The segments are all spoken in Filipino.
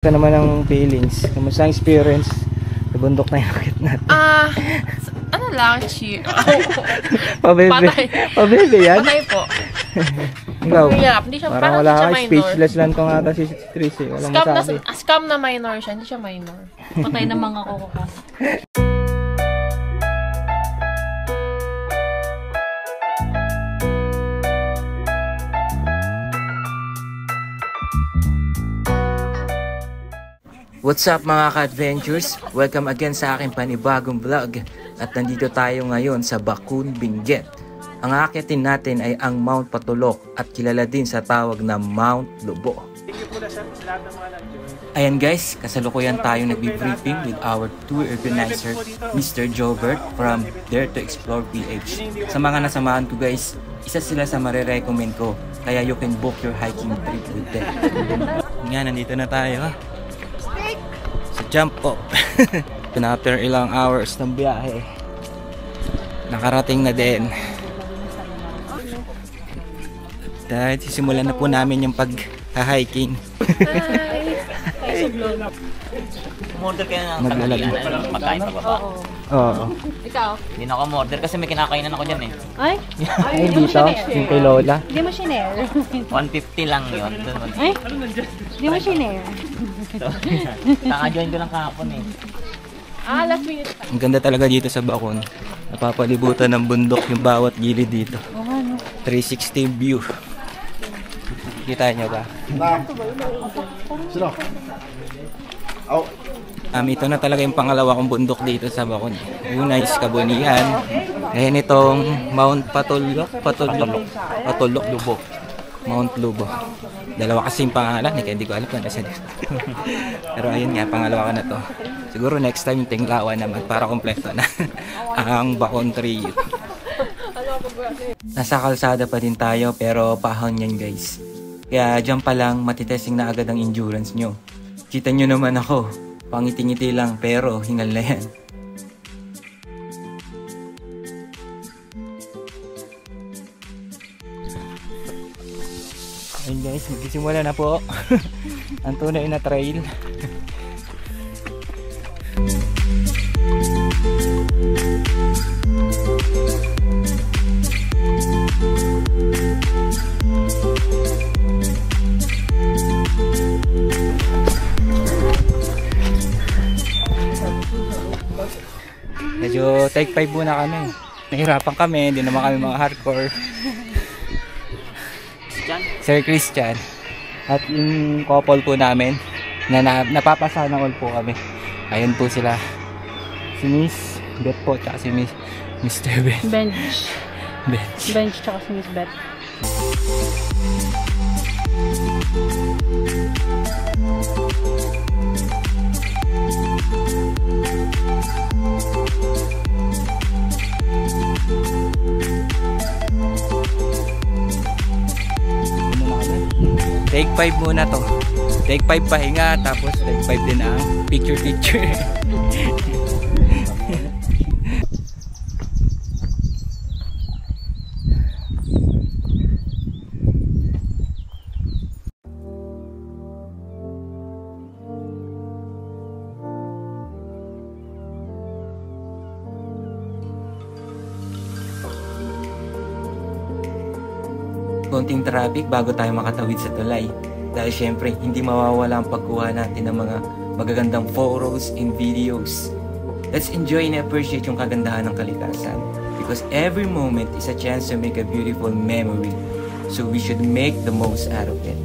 Ito naman ang feelings. Kamusta ang experience? Sa bundok na yung akit natin. Ano lang, cheer. Pabebe. Patay. Pabebe yan? Patay po. Ikaw? Hindi siya, Parang wala ka, speechless lang ko nga ata si Tris eh. Walang masabi. Scam na minor siya, hindi siya minor. Patay na mga kukuha. What's up mga ka-adventures? Welcome again sa aking panibagong vlog. At nandito tayo ngayon sa Bakun, Benguet. Ang aakyatin natin ay ang Mount Patulok at kilala din sa tawag na Mount Lobo. Ayan guys, kasalukuyan tayo nagbi-briefing with our tour organizer, Mr. Jobert from Dare to Explore PH. Sa mga nasamahan ko guys, isa sila sa marirecommend ko. Kaya you can book your hiking trip with them. Nga, nandito na tayo ha. Sa jump up. After ilang hours ng biyahe, nakarating na din. Dahil sisimulan na po namin yung pag-hiking. Order kayo ng tanghalian, pagkain pa ba? Oo. Ikaw? Hindi na ako order kasi may kinakainan ako dyan eh. Ay? Ay, dito? Yung kay Lola? Hindi mo shinare. 150 lang yun. Ay? Hindi mo shinare. Naka-join ko lang kahapon eh. Last minute. Ang ganda talaga dito sa Bakun. Napapalibutan ng bundok yung bawat gilid dito. 360 view. Kita nyo ba? Ito na talaga yung pangalawa kong bundok dito sa Bakun. Una is Kabunian. Ngayon itong Mount Patulok. Lobo. Mount Lobo. Dalawa kasi yung pangalan eh, kaya hindi ko alam kung nasa dito. Pero ayun nga, pangalawa ko na to. Siguro next time yung Tinglawan naman para kompleto na ang Bakun Trio. Nasa kalsada pa din tayo pero pahon yan guys. Kaya dyan pa lang matitesting na agad ang endurance nyo. Kita nyo naman ako, pangiti-ngiti lang pero hingal na yan. Ayun guys, magsisimula na po ang tunay na trail. Medyo take 5 muna kami. Nahirapan kami, hindi naman kami mga hardcore. Sir Christian. At yung couple po namin na napapasana all po kami. Ayun po sila. Si Miss Beth po tsaka si Mr. Ben. Bench tsaka si Miss Beth. Take 5 muna to. Take 5 pahinga, tapos take 5 din ang picture. Konting traffic bago tayo makatawid sa tulay. Dahil syempre, hindi mawawala ang pagkuha natin ng mga magagandang photos and videos. Let's enjoy and appreciate yung kagandahan ng kalikasan. Because every moment is a chance to make a beautiful memory. So we should make the most out of it.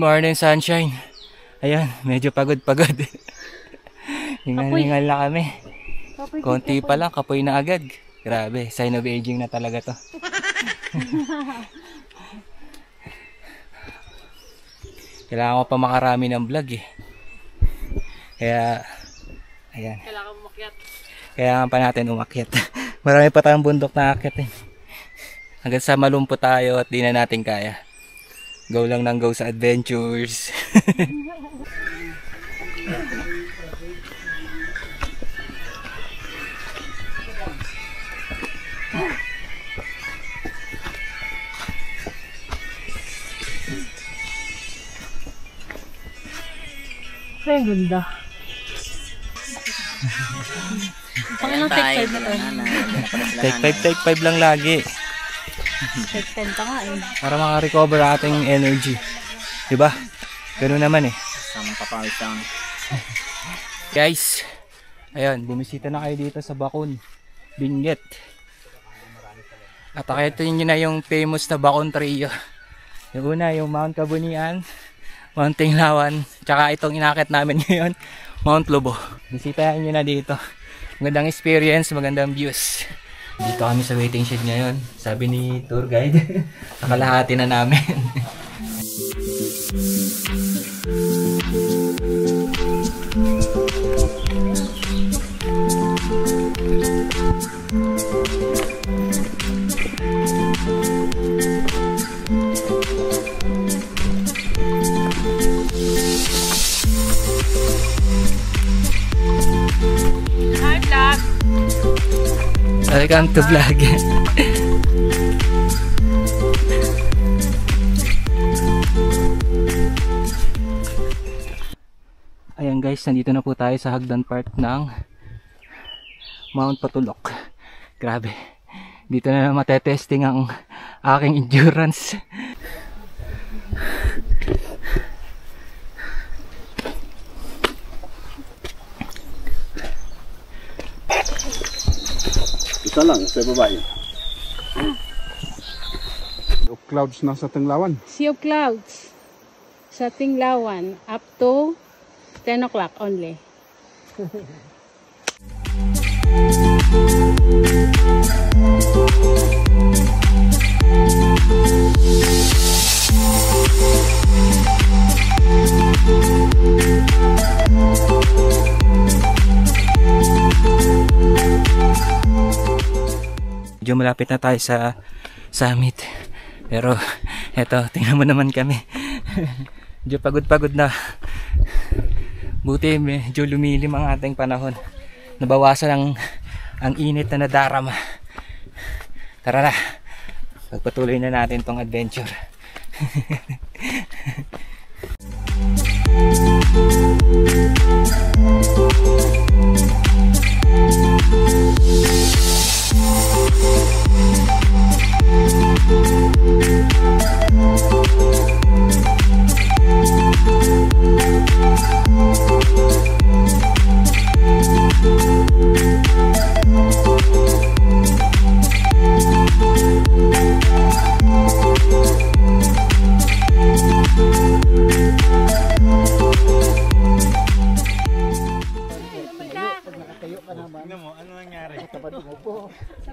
Morning sunshine. Ayan, medyo pagod-pagod. Hingal-hingal na kami. Konti pa lang, kapoy na agad. Grabe, sign of aging na talaga to. Kailangan ko pa makarami ng vlog eh. Kaya, ayan. Kailangan umakyat. Kailangan pa natin umakyat. Marami pa tayong bundok na akit eh. Hanggang sa malumpo tayo at di na natin kaya. Go lang ng go sa adventures. Ay, ganda. Panginoon, take 5 na to. Take 5 lang lagi. Take 10 pa nga eh. Para maka-recover ating energy. Diba? Ganun naman eh. Samang papawisang. Guys, ayun, bumisita na kayo dito sa Bakun, Benguet. At akitin nyo na yung famous na Bakun Trio. Yung una, yung Mount Kabunian, Mount Tinglawan, tsaka itong inakit namin ngayon, Mount Lobo. Bisitahin nyo na dito. Magandang experience, magandang views. Dito kami sa waiting shed ngayon. Sabi ni tour guide, nakalahati na namin. Hi, vlog! Welcome to vlog. Ayan guys, nandito na po tayo sa hagdan part ng Mount Patulok. Grabe. Dito na matetesting ang aking endurance. Isa lang, sa babae. Of clouds na sa Tinglawan. Sea of Clouds sa Tinglawan up to 10 o'clock only. Medyo malapit na tayo sa summit. Pero eto, tingnan mo naman kami. Medyo pagod-pagod na. Buti medyo lumilim ang ating panahon. Nabawasan ang init na nadarama. Tara na. Pagpatuloy na natin tong adventure.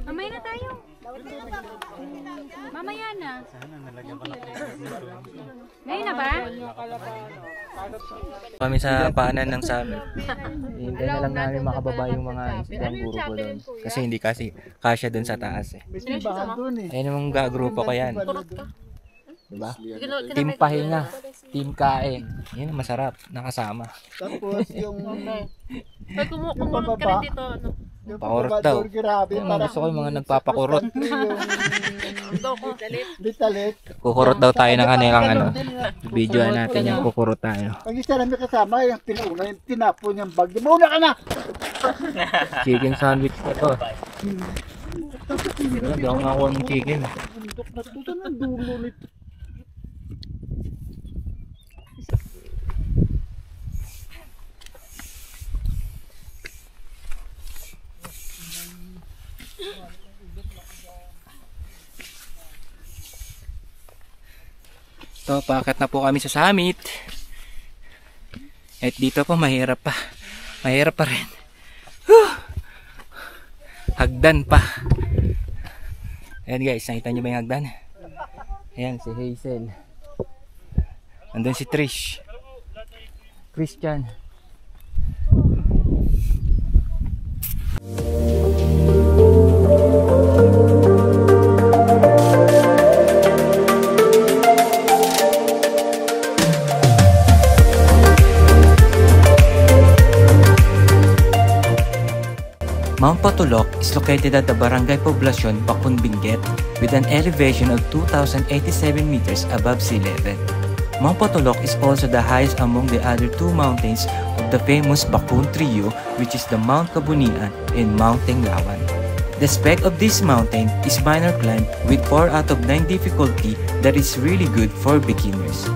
Mamaya na tayo. Mamaya na. Ngayon na ba? Kami sa paanan ng summit. Hintay na lang namin makababa yung mga isang guro ko doon. Kasi hindi kasi kasya doon sa taas eh. Ayun namang gagrupo ko yan. Diba? Team pahinga, team kain. Yan masarap, nakasama. Tapos yung Pag kumunod ka rin dito, ano? Pakurot daw. Gusto ko yung mga nagpapakurot. Ditalit. Kukurot daw tayo ng kanilang ano. Videoan natin yung kukurot tayo. Ang isa namin kasama, yung pinauna, yung tinapon niyang bag. Mauna ka na! Chicken sandwich pa to. Hindi ako nakakuha ng chicken. Bundok na tuto ng dulo nito. So, paakyat na po kami sa summit. At dito po mahirap pa. Mahirap pa rin. Hagdan pa. Ayan guys, nakita nyo ba yung hagdan? Ayan si Hazel. Andun si Trish. Christian. is located at the Barangay Poblacion, Bacun, Benguet with an elevation of 2,087 meters above sea level. Mount Patulok is also the highest among the other two mountains of the famous Bacun Trio, which is the Mount Kabunian and Mount Tenglawan. The spec of this mountain is minor climb with 4 out of 9 difficulty that is really good for beginners.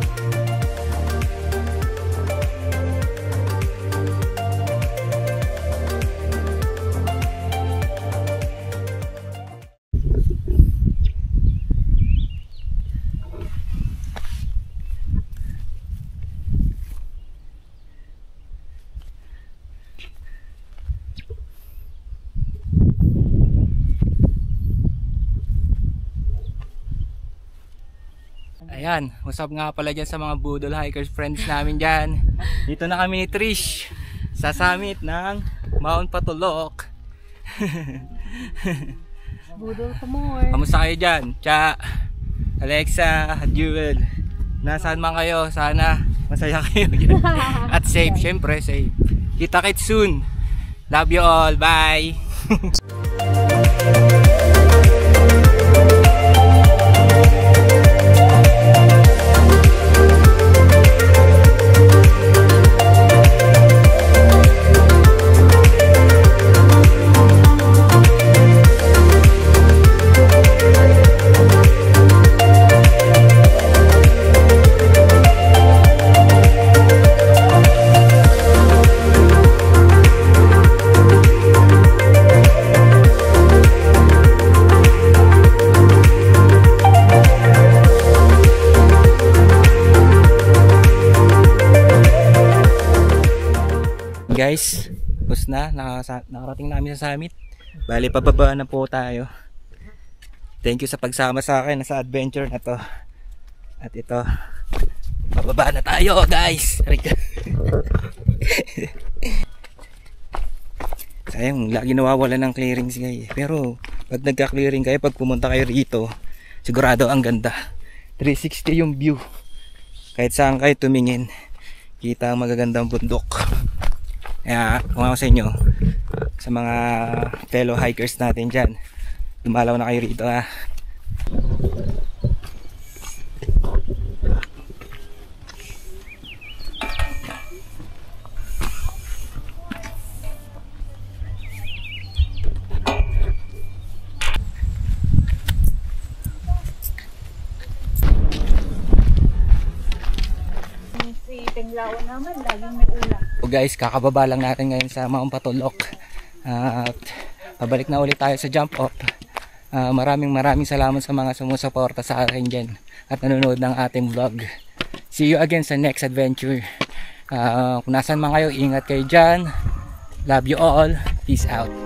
Ayan, what's up nga pala dyan sa mga budol hikers friends namin dyan. Dito na kami ni Trish sa summit ng Mount Patulok. Budol ka more. Kamusta kayo dyan? Cha, Alexa, Jewel. Nasaan man kayo? Sana masaya kayo dyan. At safe, syempre safe. Kita-kits soon. Love you all. Bye! Guys, tapos na, nakarating namin sa summit. Bali, pababa na po tayo. Thank you sa pagsama sa akin sa adventure na to. At ito, pababa na tayo guys. Sayang, lagi nawawala ng clearings guys. Pero pag nagka-clearing kayo, pag pumunta kayo rito, sigurado ang ganda. 360 yung view. Kahit saan kayo tumingin, kita ang magagandang bundok. Kaya kung ako sa inyo, sa mga fellow hikers natin dyan, dumalaw na kayo rito ha. Si Tenglawan naman, laging may ulam. So guys, kakababa lang natin ngayon sa Mount Patulok. At pabalik na ulit tayo sa jump off. Maraming salamat sa mga sumusuporta sa akin dyan at nanonood ng ating vlog. See you again sa next adventure. Kung nasan man kayo, ingat kayo dyan. Love you all. Peace out.